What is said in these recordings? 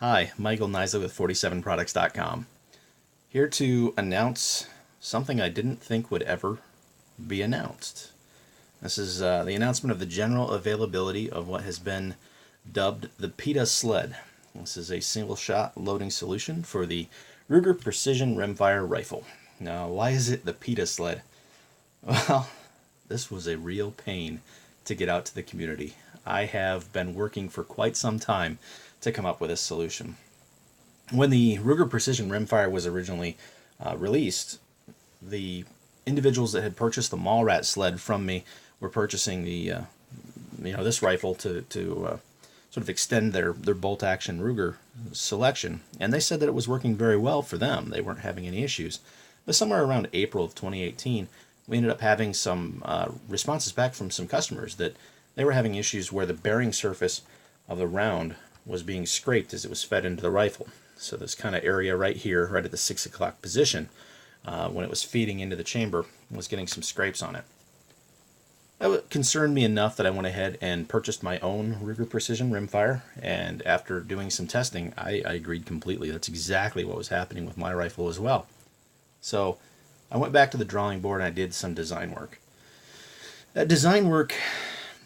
Hi, Michael Nisley with 47products.com. Here to announce something I didn't think would ever be announced. This is the announcement of the general availability of what has been dubbed the PITA Sled. This is a single-shot loading solution for the Ruger Precision Rimfire Rifle. Now, why is it the PITA Sled? Well, this was a real pain to get out to the community. I have been working for quite some time to come up with a solution. When the Ruger Precision Rimfire was originally released, the individuals that had purchased the Mallrat sled from me were purchasing the this rifle to sort of extend their bolt action Ruger selection, and they said that it was working very well for them. They weren't having any issues. But somewhere around April of 2018, we ended up having some responses back from some customers that they were having issues where the bearing surface of the round was being scraped as it was fed into the rifle. So this kind of area right here, right at the 6 o'clock position, when it was feeding into the chamber, was getting some scrapes on it. That concerned me enough that I went ahead and purchased my own Ruger Precision Rimfire, and after doing some testing, I agreed completely. That's exactly what was happening with my rifle as well. So I went back to the drawing board and I did some design work. That design work,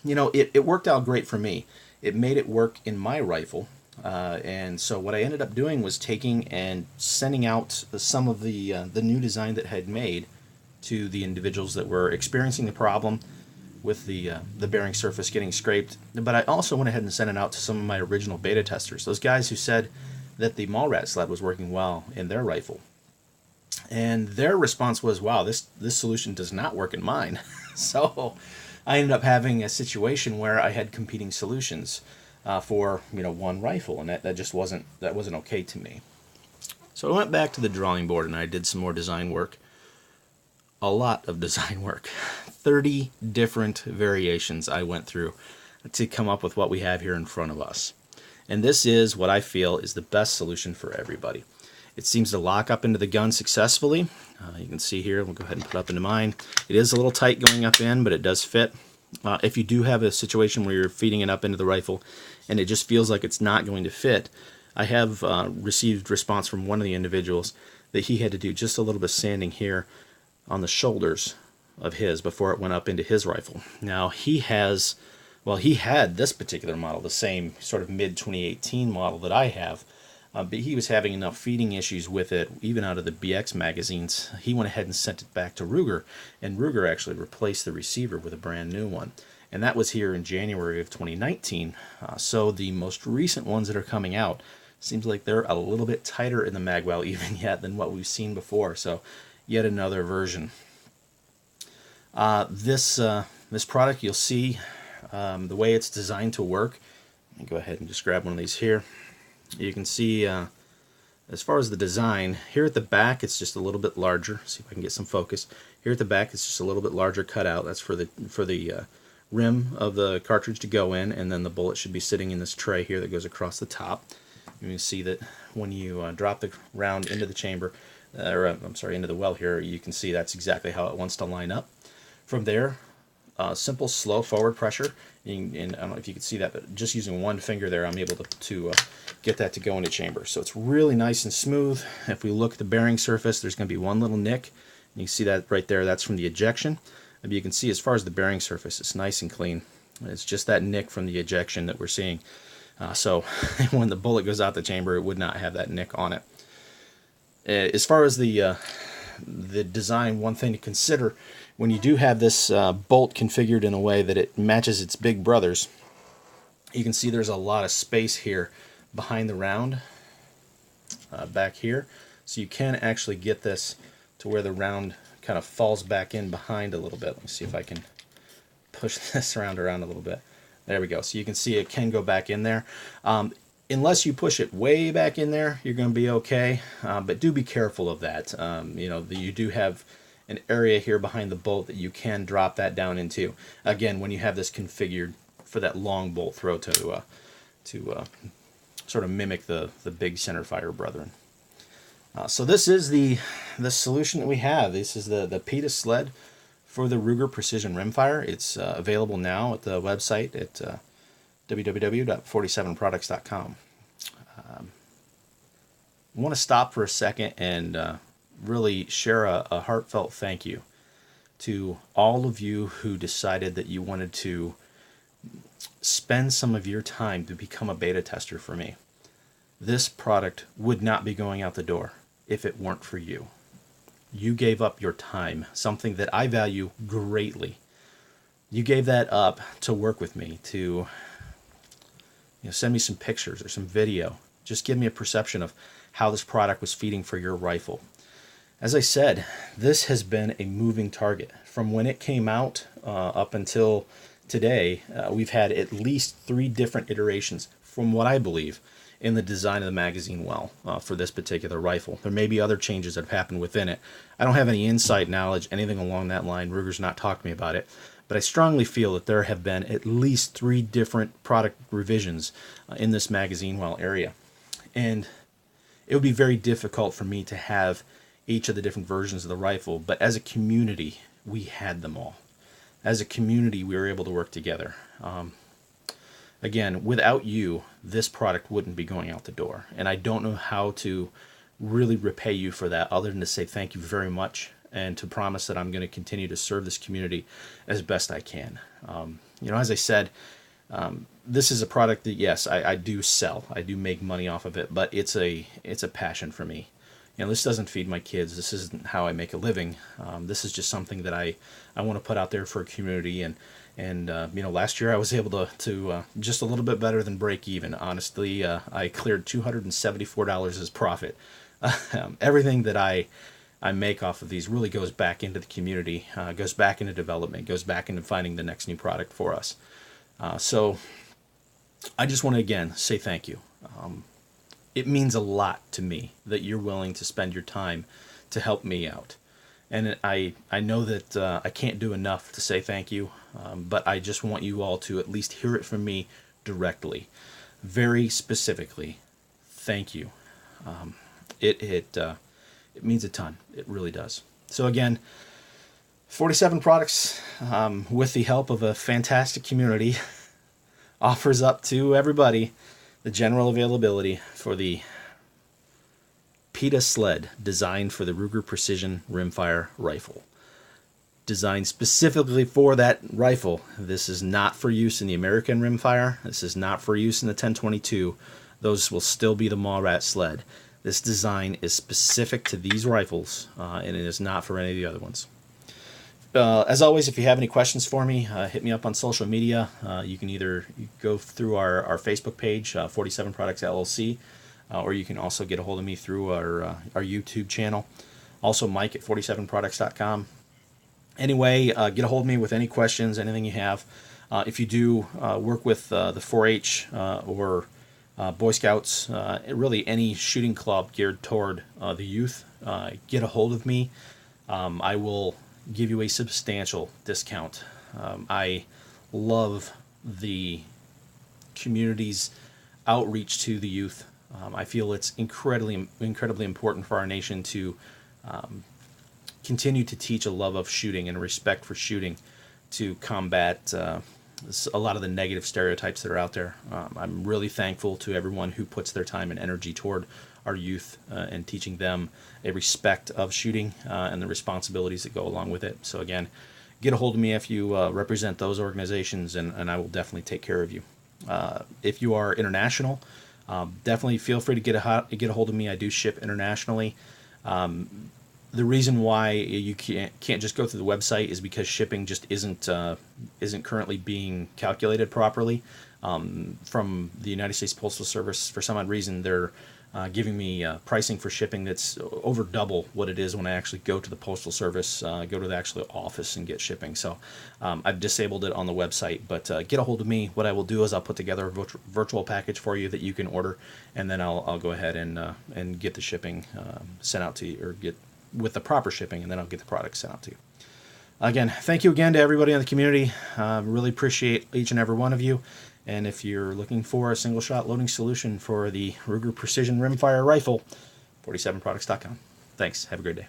it worked out great for me. It made it work in my rifle, and so what I ended up doing was taking and sending out some of the new design that I had made to the individuals that were experiencing the problem with the bearing surface getting scraped. But I also went ahead and sent it out to some of my original beta testers, those guys who said that the Mallrat sled was working well in their rifle. And their response was, wow, this solution does not work in mine. So I ended up having a situation where I had competing solutions for one rifle, and that just wasn't okay to me. So I went back to the drawing board and I did some more design work. A lot of design work. 30 different variations I went through to come up with what we have here in front of us. And this is what I feel is the best solution for everybody. It seems to lock up into the gun successfully. You can see here, we'll go ahead and put up into mine. It is a little tight going up in, but it does fit. If you do have a situation where you're feeding it up into the rifle and it just feels like it's not going to fit, I have received response from one of the individuals that he had to do just a little bit of sanding here on the shoulders of his before it went up into his rifle. Now he had this particular model, the same sort of mid-2018 model that I have, but he was having enough feeding issues with it, even out of the BX magazines. He went ahead and sent it back to Ruger, and Ruger actually replaced the receiver with a brand new one. And that was here in January of 2019. So the most recent ones that are coming out, seems like they're a little bit tighter in the magwell even yet than what we've seen before. So yet another version. This product, you'll see the way it's designed to work. Let me go ahead and just grab one of these here. You can see as far as the design, here at the back it's just a little bit larger. See if I can get some focus. Here at the back it's just a little bit larger cutout. That's for the rim of the cartridge to go in, and then the bullet should be sitting in this tray here that goes across the top. You can see that when you drop the round into the chamber, into the well here, you can see that's exactly how it wants to line up. From there, simple slow forward pressure, and I don't know if you can see that, but just using one finger there, I'm able to get that to go into chamber. So it's really nice and smooth. If we look at the bearing surface, there's going to be one little nick. You can see that right there. That's from the ejection. And you can see as far as the bearing surface, it's nice and clean. It's just that nick from the ejection that we're seeing. So when the bullet goes out the chamber, it would not have that nick on it. As far as the design, one thing to consider when you do have this bolt configured in a way that it matches its big brothers, you can see there's a lot of space here behind the round back here, so you can actually get this to where the round kind of falls back in behind a little bit. Let me see if I can push this around a little bit. There we go. So you can see it can go back in there. Unless you push it way back in there, you're going to be okay, but do be careful of that. You do have an area here behind the bolt that you can drop that down into. Again, when you have this configured for that long bolt throw to sort of mimic the big centerfire brethren. So this is the solution that we have. This is the PITA Sled for the Ruger Precision Rimfire. It's available now at the website at www.47products.com. want to stop for a second and really share a heartfelt thank you to all of you who decided that you wanted to spend some of your time to become a beta tester for me. This product would not be going out the door if it weren't for you. You gave up your time, something that I value greatly. You gave that up to work with me, to send me some pictures or some video. Just give me a perception of how this product was feeding for your rifle. As I said, this has been a moving target. From when it came out up until today, we've had at least 3 different iterations, from what I believe, in the design of the magazine well for this particular rifle. There may be other changes that have happened within it. I don't have any inside knowledge, anything along that line. Ruger's not talked to me about it. But I strongly feel that there have been at least 3 different product revisions in this magazine well area. And it would be very difficult for me to have each of the different versions of the rifle, but as a community, we had them all. As a community, we were able to work together. Again, without you, this product wouldn't be going out the door. And I don't know how to really repay you for that other than to say thank you very much and to promise that I'm going to continue to serve this community as best I can. As I said, this is a product that, yes, I do sell. I do make money off of it, but it's a passion for me. This doesn't feed my kids. This isn't how I make a living. This is just something that I want to put out there for a community. And last year I was able to just a little bit better than break even. Honestly, I cleared $274 as profit. Everything that I make off of these really goes back into the community, goes back into development, goes back into finding the next new product for us. So I just want to again say thank you. It means a lot to me that you're willing to spend your time to help me out. And I know that I can't do enough to say thank you, but I just want you all to at least hear it from me directly, very specifically. Thank you. It means a ton. It really does. So again, 47 products with the help of a fantastic community offers up to everybody the general availability for the PITA Sled, designed for the Ruger Precision Rimfire Rifle. Designed specifically for that rifle. This is not for use in the American rimfire. This is not for use in the 1022. Those will still be the Mallrat Sled. This design is specific to these rifles, and it is not for any of the other ones. As always, if you have any questions for me, hit me up on social media. You can either go through our Facebook page, 47 Products LLC, or you can also get a hold of me through our YouTube channel. Also, Mike at 47products.com. Anyway, get a hold of me with any questions, anything you have. If you do work with the 4-H or Boy Scouts, really any shooting club geared toward the youth, get a hold of me. I will give you a substantial discount. I love the community's outreach to the youth. I feel it's incredibly important for our nation to continue to teach a love of shooting and a respect for shooting to combat a lot of the negative stereotypes that are out there. I'm really thankful to everyone who puts their time and energy toward our youth and teaching them a respect of shooting and the responsibilities that go along with it. So again, get a hold of me if you represent those organizations, and I will definitely take care of you. If you are international, definitely feel free to get a hold of me. I do ship internationally. The reason why you can't just go through the website is because shipping just isn't currently being calculated properly. From the United States Postal Service, for some odd reason, they're giving me pricing for shipping that's over double what it is when I actually go to the Postal Service, go to the actual office and get shipping. So I've disabled it on the website, but get a hold of me. What I will do is I'll put together a virtual package for you that you can order, and then I'll go ahead and get the shipping sent out to you, or get with the proper shipping, and then I'll get the product sent out to you. Again, thank you again to everybody in the community. Really appreciate each and every one of you. And if you're looking for a single shot loading solution for the Ruger Precision Rimfire Rifle, 47products.com. Thanks. Have a great day.